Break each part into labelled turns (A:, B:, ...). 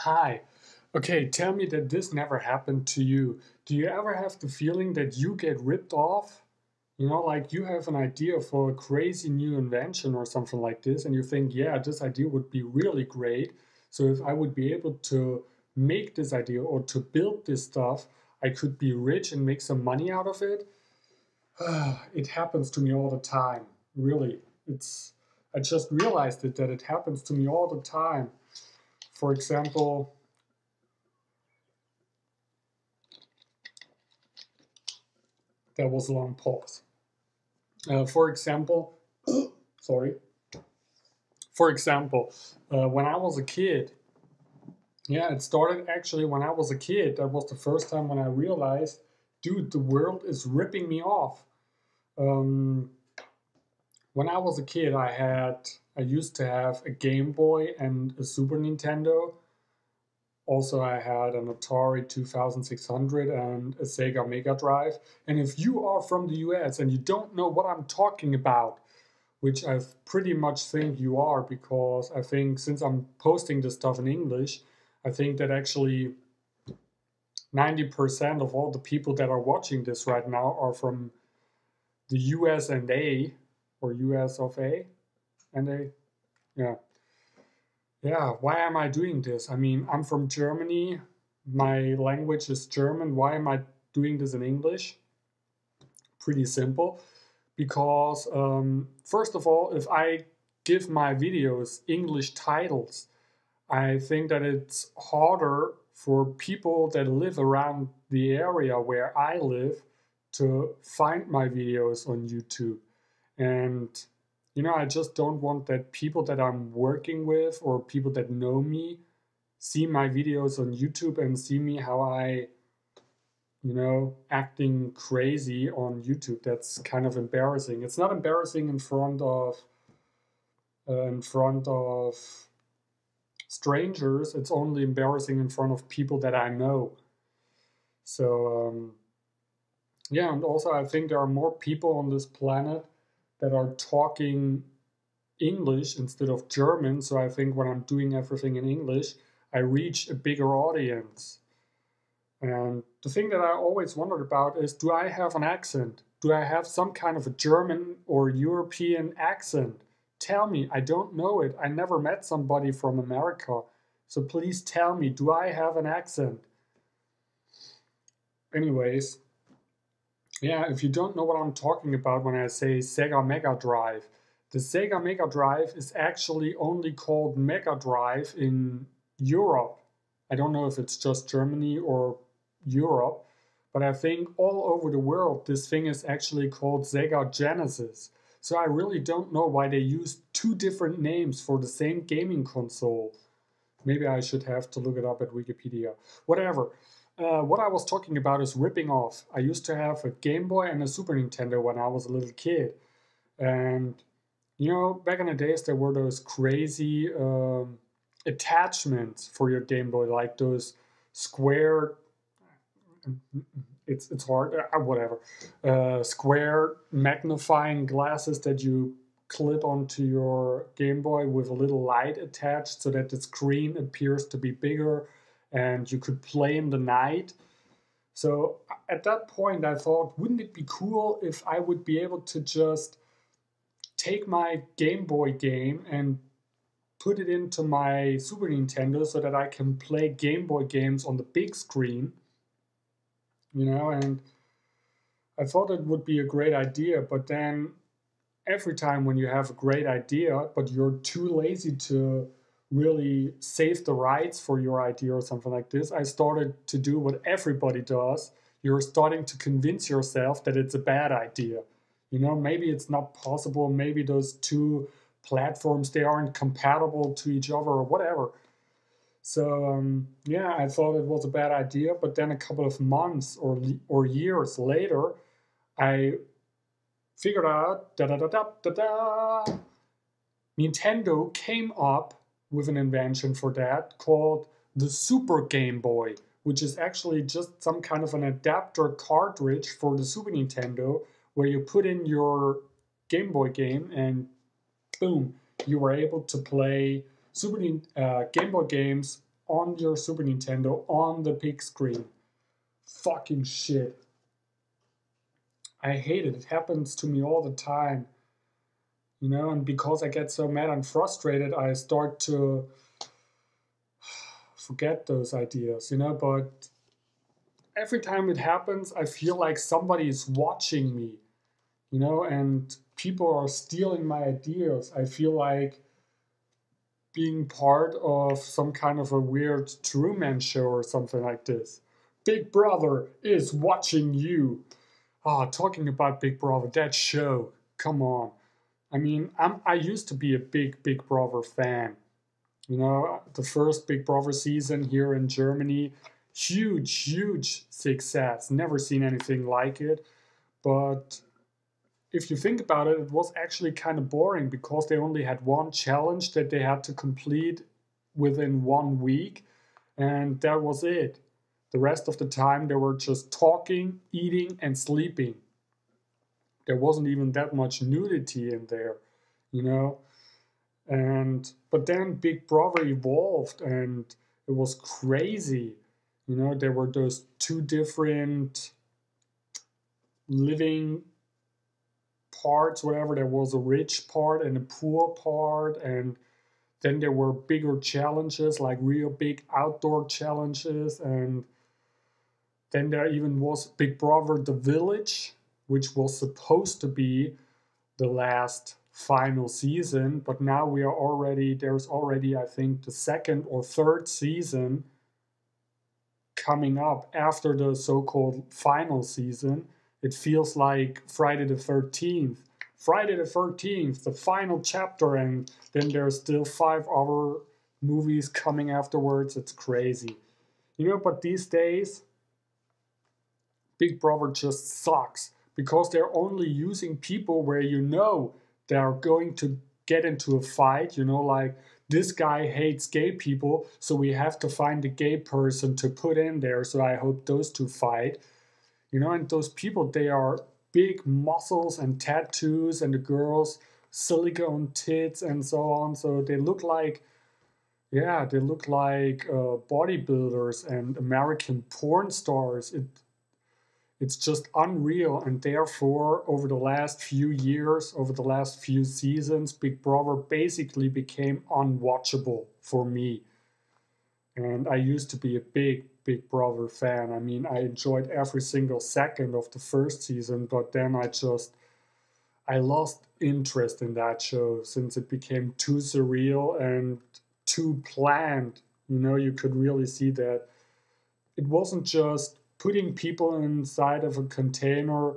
A: Hi. Okay, tell me that this never happened to you. Do you ever have the feeling that you get ripped off? Like you have an idea for a crazy new invention or something like this, and you think, yeah, this idea would be really great. So if I would be able to make this idea or to build this stuff, I could be rich and make some money out of it. It happens to me all the time. Really. I just realized that it happens to me all the time. For example, there was a long pause. For example, sorry. For example, when I was a kid, yeah, it started actually when I was a kid. That was the first time when I realized, dude, the world is ripping me off. Um, when I was a kid, I used to have a Game Boy and a Super Nintendo. Also, I had an Atari 2600 and a Sega Mega Drive. And if you are from the US and you don't know what I'm talking about, which I pretty much think you are, because I think since I'm posting this stuff in English, I think that actually 90% of all the people that are watching this right now are from the US and A, or US of A and A. Yeah. Yeah, why am I doing this? I mean, I'm from Germany. My language is German. Why am I doing this in English? Pretty simple. Because, first of all, if I give my videos English titles, I think that it's harder for people that live around the area where I live to find my videos on YouTube. And, I just don't want that people that I'm working with or people that know me see my videos on YouTube and see me how I, acting crazy on YouTube. That's kind of embarrassing. It's not embarrassing in front of strangers. It's only embarrassing in front of people that I know. So yeah, and also I think there are more people on this planet that are talking English instead of German. So I think when I'm doing everything in English, I reach a bigger audience. And the thing that I always wondered about is, do I have an accent? Do I have some kind of a German or European accent? Tell me, I don't know it. I never met somebody from America. So please tell me, do I have an accent? Anyways, yeah, if you don't know what I'm talking about when I say Sega Mega Drive, the Sega Mega Drive is actually only called Mega Drive in Europe. I don't know if it's just Germany or Europe, but I think all over the world this thing is actually called Sega Genesis. So I really don't know why they use two different names for the same gaming console. Maybe I should have to look it up at Wikipedia. Whatever. What I was talking about is ripping off. I used to have a Game Boy and a Super Nintendo when I was a little kid. And, back in the days, there were those crazy attachments for your Game Boy, like those square, it's hard, whatever, square magnifying glasses that you clip onto your Game Boy with a little light attached so that the screen appears to be bigger and you could play in the night. So at that point, I thought, wouldn't it be cool if I would be able to just take my Game Boy game and put it into my Super Nintendo so that I can play Game Boy games on the big screen, and I thought it would be a great idea, but then every time when you have a great idea, but you're too lazy to really save the rights for your idea or something like this, I started to do what everybody does. You're starting to convince yourself that it's a bad idea. Maybe it's not possible. Maybe those two platforms, they aren't compatible to each other or whatever. So yeah, I thought it was a bad idea, but then a couple of months or years later, I figured out Nintendo came up with an invention for that called the Super Game Boy, which is actually just some kind of an adapter cartridge for the Super Nintendo where you put in your Game Boy game and boom, you were able to play Game Boy games on your Super Nintendo on the big screen. Fucking shit. I hate it. It happens to me all the time. And because I get so mad and frustrated, I start to forget those ideas, but every time it happens, I feel like somebody is watching me, and people are stealing my ideas. I feel like being part of some kind of a weird Truman Show or something like this. Big Brother is watching you. Talking about Big Brother, that show. Come on. I mean, I used to be a Big Brother fan. The first Big Brother season here in Germany, huge success. Never seen anything like it. But if you think about it, it was actually kind of boring because they only had one challenge that they had to complete within 1 week, and that was it. The rest of the time, they were just talking, eating, and sleeping. There wasn't even that much nudity in there, you know? But then Big Brother evolved, and it was crazy. There were those two different living parts, whatever. There was a rich part and a poor part, and then there were bigger challenges, like real big outdoor challenges, and then there even was Big Brother The Village, which was supposed to be the last final season, but now there's already, I think, the second or third season coming up after the so-called final season. It feels like Friday the 13th. Friday the 13th, the final chapter, and then there's still 5 other movies coming afterwards. It's crazy. But these days, Big Brother just sucks because they're only using people where they are going to get into a fight, like this guy hates gay people, so we have to find a gay person to put in there. So I hope those two fight. And those people, they are big muscles and tattoos, and the girls, silicone tits and so on. So they look like, bodybuilders and American porn stars. It's just unreal, and therefore, over the last few years, over the last few seasons, Big Brother basically became unwatchable for me. And I used to be a Big Brother fan. I mean, I enjoyed every single second of the first season, but then I lost interest in that show since it became too surreal and too planned. You could really see that it wasn't just putting people inside of a container,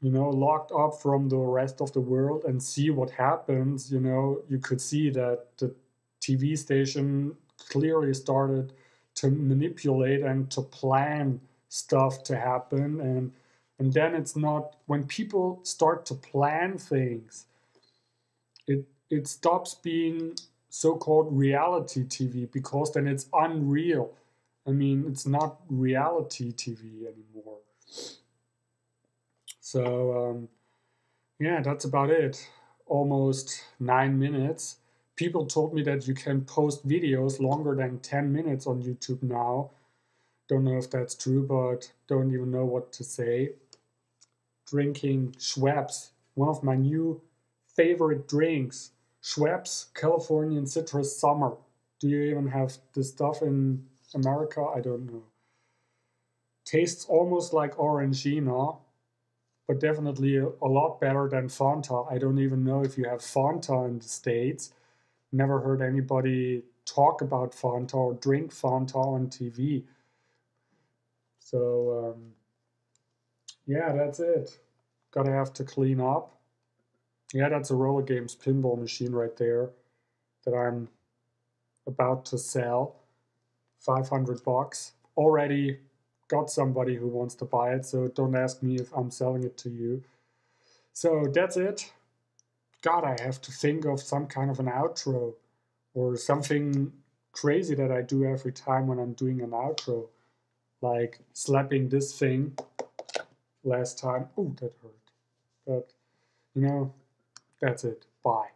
A: locked up from the rest of the world and see what happens. You could see that the TV station clearly started to manipulate and to plan stuff to happen. And then it's not, when people start to plan things, it stops being so-called reality TV, because then it's unreal. I mean, it's not reality TV anymore. So, that's about it. Almost 9 minutes. People told me that you can post videos longer than 10 minutes on YouTube now. Don't know if that's true, but don't even know what to say. Drinking Schweppes, one of my new favorite drinks. Schweppes Californian Citrus Summer. Do you even have this stuff in America? I don't know. Tastes almost like Orangina, but definitely a lot better than Fanta. I don't even know if you have Fanta in the States. Never heard anybody talk about Fanta or drink Fanta on TV. So, that's it. Gotta have to clean up. Yeah, that's a Roller Games pinball machine right there that I'm about to sell. $500. Already got somebody who wants to buy it, so don't ask me if I'm selling it to you. So that's it. God, I have to think of some kind of an outro or something crazy that I do every time when I'm doing an outro, like slapping this thing last time. Oh, that hurt. But, that's it. Bye.